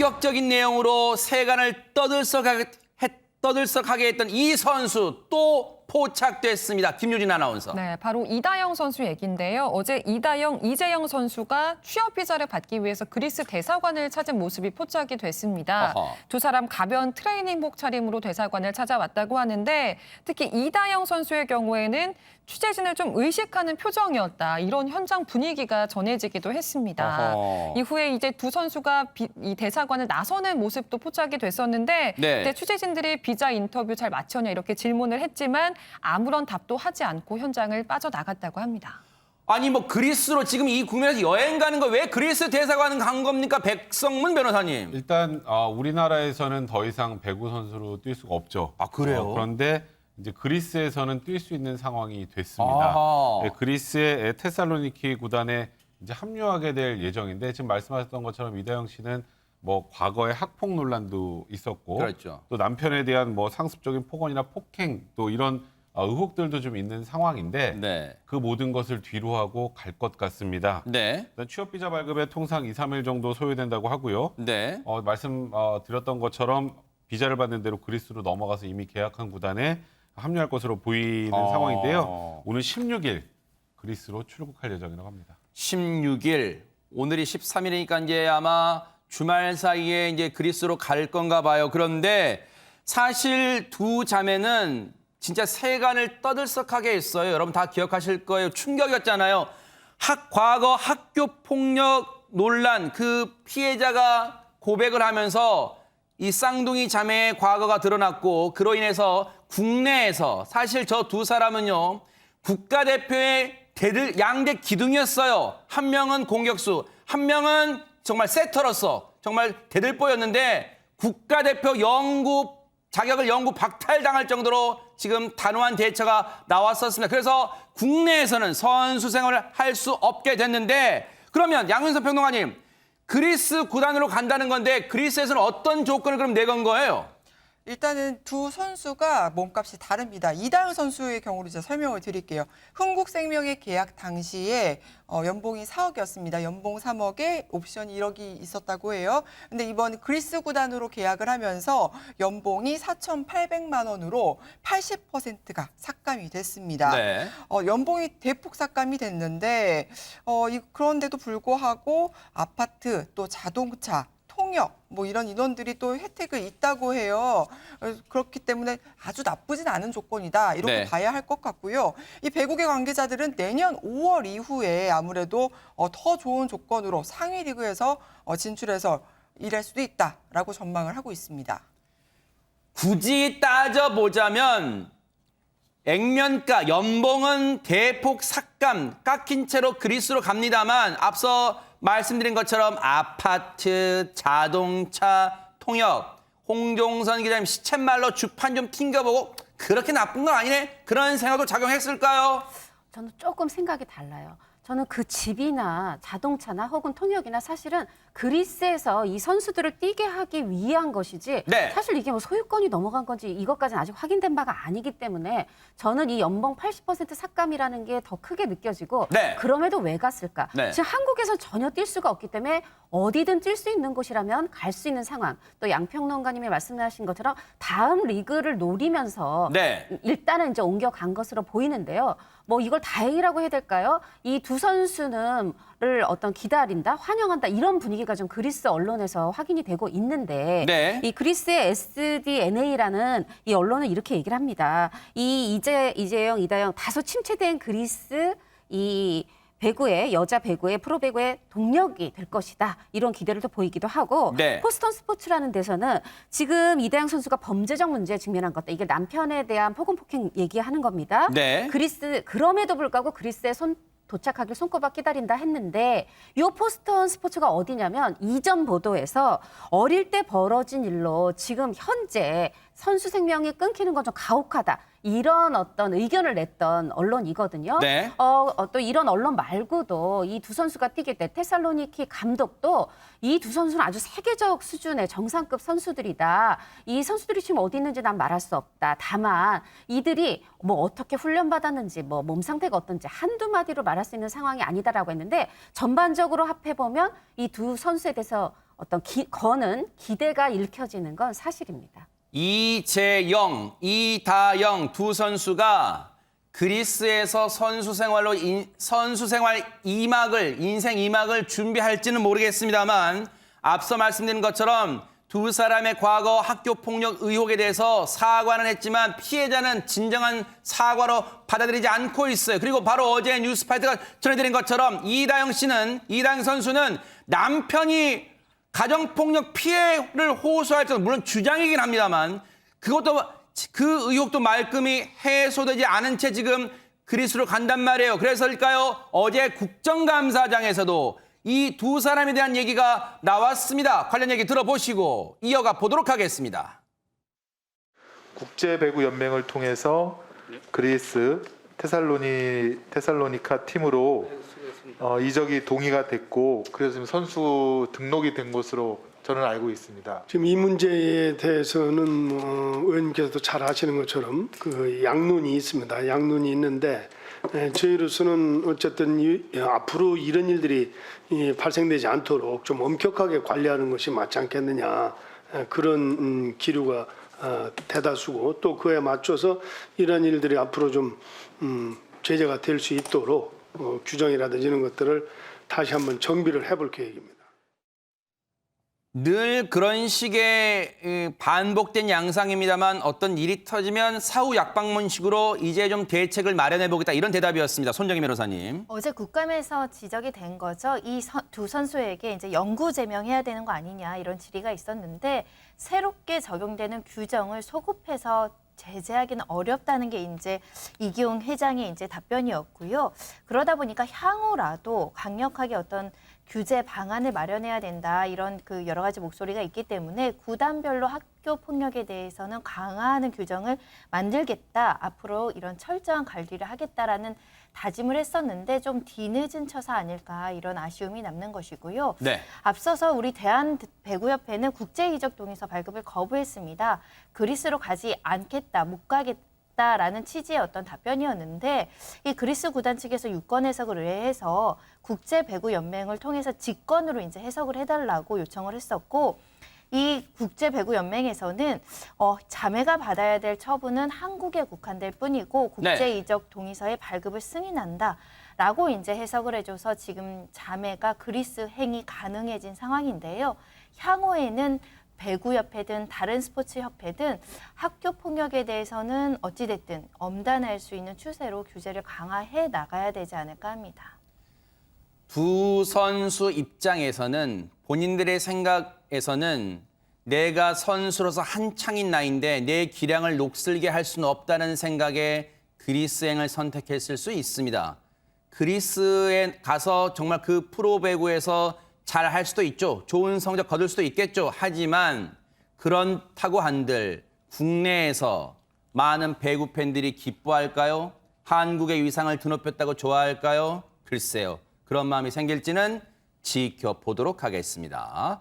충격적인 내용으로 세간을 떠들썩하게 했던 이 선수 또 포착됐습니다. 김유진 아나운서. 네, 바로 이다영 선수 얘기인데요. 어제 이다영, 이재영 선수가 취업 비자를 받기 위해서 그리스 대사관을 찾은 모습이 포착이 됐습니다. 어허. 두 사람 가벼운 트레이닝복 차림으로 대사관을 찾아왔다고 하는데 특히 이다영 선수의 경우에는 취재진을 좀 의식하는 표정이었다. 이런 현장 분위기가 전해지기도 했습니다. 어허. 이후에 이제 두 선수가 이 대사관을 나서는 모습도 포착이 됐었는데 네. 그때 취재진들이 비자 인터뷰 잘 마쳤냐 이렇게 질문을 했지만 아무런 답도 하지 않고 현장을 빠져나갔다고 합니다. 아니 뭐 그리스로 지금 이 국면에서 여행 가는 거 왜 그리스 대사관 간 겁니까? 백성문 변호사님. 일단 우리나라에서는 더 이상 배구 선수로 뛸 수가 없죠. 아, 그래요? 그런데 이제 그리스에서는 뛸 수 있는 상황이 됐습니다. 아하. 네, 그리스의 테살로니키 구단에 이제 합류하게 될 예정인데 지금 말씀하셨던 것처럼 이다영 씨는 뭐 과거에 학폭 논란도 있었고 그렇죠. 또 남편에 대한 뭐 상습적인 폭언이나 폭행 또 이런 의혹들도 좀 있는 상황인데 네. 그 모든 것을 뒤로하고 갈 것 같습니다. 네. 일단 취업 비자 발급에 통상 2, 3일 정도 소요된다고 하고요. 네. 말씀 드렸던 것처럼 비자를 받는 대로 그리스로 넘어가서 이미 계약한 구단에 합류할 것으로 보이는 상황인데요. 오늘 16일 그리스로 출국할 예정이라고 합니다. 16일, 오늘이 13일이니까 이제 아마 주말 사이에 이제 그리스로 갈 건가 봐요. 그런데 사실 두 자매는 진짜 세간을 떠들썩하게 했어요. 여러분 다 기억하실 거예요. 충격이었잖아요. 과거 학교 폭력 논란 그 피해자가 고백을 하면서 이 쌍둥이 자매의 과거가 드러났고 그로 인해서 국내에서 사실 저 두 사람은요. 국가대표의 양대 기둥이었어요. 한 명은 공격수, 한 명은 정말 세터로서 정말 대들보였는데 국가대표 영구 자격을 영구 박탈당할 정도로 지금 단호한 대처가 나왔었습니다. 그래서 국내에서는 선수 생활을 할 수 없게 됐는데 그러면 양윤석 평론가님 그리스 구단으로 간다는 건데 그리스에서는 어떤 조건을 그럼 내건 거예요? 일단은 두 선수가 몸값이 다릅니다. 이다영 선수의 경우로 이제 설명을 드릴게요. 흥국생명의 계약 당시에 연봉이 4억이었습니다. 연봉 3억에 옵션 1억이 있었다고 해요. 근데 이번 그리스 구단으로 계약을 하면서 연봉이 4,800만 원으로 80%가 삭감이 됐습니다. 네. 연봉이 대폭 삭감이 됐는데 그런데도 불구하고 아파트 또 자동차 통역 뭐 이런 인원들이 또 혜택이 있다고 해요. 그렇기 때문에 아주 나쁘진 않은 조건이다. 이렇게 네. 봐야 할 것 같고요. 이 배구계 관계자들은 내년 5월 이후에 아무래도 더 좋은 조건으로 상위 리그에서 진출해서 일할 수도 있다라고 전망을 하고 있습니다. 굳이 따져보자면 액면가, 연봉은 대폭 삭감, 깎인 채로 그리스로 갑니다만 앞서 말씀드린 것처럼 아파트, 자동차, 통역, 홍종선 기자님 시쳇말로 주판 좀 튕겨보고 그렇게 나쁜 건 아니네? 그런 생각도 작용했을까요? 저는 조금 생각이 달라요. 저는 그 집이나 자동차나 혹은 통역이나 사실은 그리스에서 이 선수들을 뛰게 하기 위한 것이지 네. 사실 이게 뭐 소유권이 넘어간 건지 이것까지는 아직 확인된 바가 아니기 때문에 저는 이 연봉 80% 삭감이라는 게 더 크게 느껴지고 네. 그럼에도 왜 갔을까? 네. 지금 한국에서 전혀 뛸 수가 없기 때문에 어디든 뛸 수 있는 곳이라면 갈 수 있는 상황. 또 양평론가님이 말씀하신 것처럼 다음 리그를 노리면서 네. 일단은 이제 옮겨간 것으로 보이는데요. 뭐 이걸 다행이라고 해야 될까요? 이 두 선수는 어떤 기다린다, 환영한다 이런 분위기가 좀 그리스 언론에서 확인이 되고 있는데 네. 이 그리스의 SDNA라는 이 언론은 이렇게 얘기를 합니다. 이 이재영, 이다영 다소 침체된 그리스 이 배구의 여자 배구의 프로 배구의 동력이 될 것이다. 이런 기대를 또 보이기도 하고 네. 포스턴 스포츠라는 데서는 지금 이다영 선수가 범죄적 문제에 직면한 것다. 이게 남편에 대한 폭언폭행 얘기하는 겁니다. 네. 그럼에도 불구하고 그리스에 도착하길 손꼽아 기다린다 했는데 이 포스턴 스포츠가 어디냐면 이전 보도에서 어릴 때 벌어진 일로 지금 현재 선수 생명이 끊기는 건 좀 가혹하다. 이런 어떤 의견을 냈던 언론이거든요. 네. 또 이런 언론 말고도 이 두 선수가 뛰게 돼 테살로니키 감독도 이 두 선수는 아주 세계적 수준의 정상급 선수들이다. 이 선수들이 지금 어디 있는지 난 말할 수 없다. 다만 이들이 뭐 어떻게 훈련받았는지 뭐 몸 상태가 어떤지 한두 마디로 말할 수 있는 상황이 아니다라고 했는데 전반적으로 합해보면 이 두 선수에 대해서 거는 기대가 읽혀지는 건 사실입니다. 이재영, 이다영 두 선수가 그리스에서 선수 생활 인생 2막을 준비할지는 모르겠습니다만 앞서 말씀드린 것처럼 두 사람의 과거 학교 폭력 의혹에 대해서 사과는 했지만 피해자는 진정한 사과로 받아들이지 않고 있어요. 그리고 바로 어제 뉴스파이트가 전해드린 것처럼 이다영 선수는 남편이 가정폭력 피해를 호소할 정도, 물론 주장이긴 합니다만 그 의혹도 말끔히 해소되지 않은 채 지금 그리스로 간단 말이에요. 그래서일까요? 어제 국정감사장에서도 이 두 사람에 대한 얘기가 나왔습니다. 관련 얘기 들어보시고 이어가 보도록 하겠습니다. 국제배구연맹을 통해서 그리스 테살로니카 팀으로 이적이 동의가 됐고 그래서 지금 선수 등록이 된 것으로 저는 알고 있습니다. 지금 이 문제에 대해서는 의원님께서도 잘 아시는 것처럼 그 양론이 있습니다. 양론이 있는데 저희로서는 어쨌든 앞으로 이런 일들이 발생되지 않도록 좀 엄격하게 관리하는 것이 맞지 않겠느냐 그런 기류가 대다수고 또 그에 맞춰서 이런 일들이 앞으로 좀 제재가 될 수 있도록 규정이라든지 이런 것들을 다시 한번 정비를 해볼 계획입니다. 늘 그런 식의 반복된 양상입니다만 어떤 일이 터지면 사후 약방문식으로 이제 좀 대책을 마련해보겠다 이런 대답이었습니다. 손정희 변호사님. 어제 국감에서 지적이 된 거죠. 이 두 선수에게 이제 영구 제명해야 되는 거 아니냐 이런 질의가 있었는데 새롭게 적용되는 규정을 소급해서 제재하기는 어렵다는 게 이제 이기용 회장의 이제 답변이었고요. 그러다 보니까 향후라도 강력하게 어떤 규제 방안을 마련해야 된다 이런 그 여러 가지 목소리가 있기 때문에 구단별로 학교 폭력에 대해서는 강화하는 규정을 만들겠다. 앞으로 이런 철저한 관리를 하겠다라는 다짐을 했었는데 좀 뒤늦은 처사 아닐까 이런 아쉬움이 남는 것이고요. 네. 앞서서 우리 대한배구협회는 국제이적 동의서 발급을 거부했습니다. 그리스로 가지 않겠다, 못 가겠다라는 취지의 어떤 답변이었는데 이 그리스 구단 측에서 유권 해석을 의뢰해서 국제배구연맹을 통해서 직권으로 이제 해석을 해달라고 요청을 했었고 이 국제배구연맹에서는 자매가 받아야 될 처분은 한국에 국한될 뿐이고 국제이적 동의서의 발급을 승인한다라고 이제 해석을 해줘서 지금 자매가 그리스 행이 가능해진 상황인데요. 향후에는 배구협회든 다른 스포츠협회든 학교 폭력에 대해서는 어찌됐든 엄단할 수 있는 추세로 규제를 강화해 나가야 되지 않을까 합니다. 두 선수 입장에서는 본인들의 생각에서는 내가 선수로서 한창인 나이인데 내 기량을 녹슬게 할 수는 없다는 생각에 그리스행을 선택했을 수 있습니다. 그리스에 가서 정말 그 프로배구에서 잘 할 수도 있죠. 좋은 성적 거둘 수도 있겠죠. 하지만 그렇다고 한들 국내에서 많은 배구 팬들이 기뻐할까요? 한국의 위상을 드높였다고 좋아할까요? 글쎄요. 그런 마음이 생길지는 지켜보도록 하겠습니다.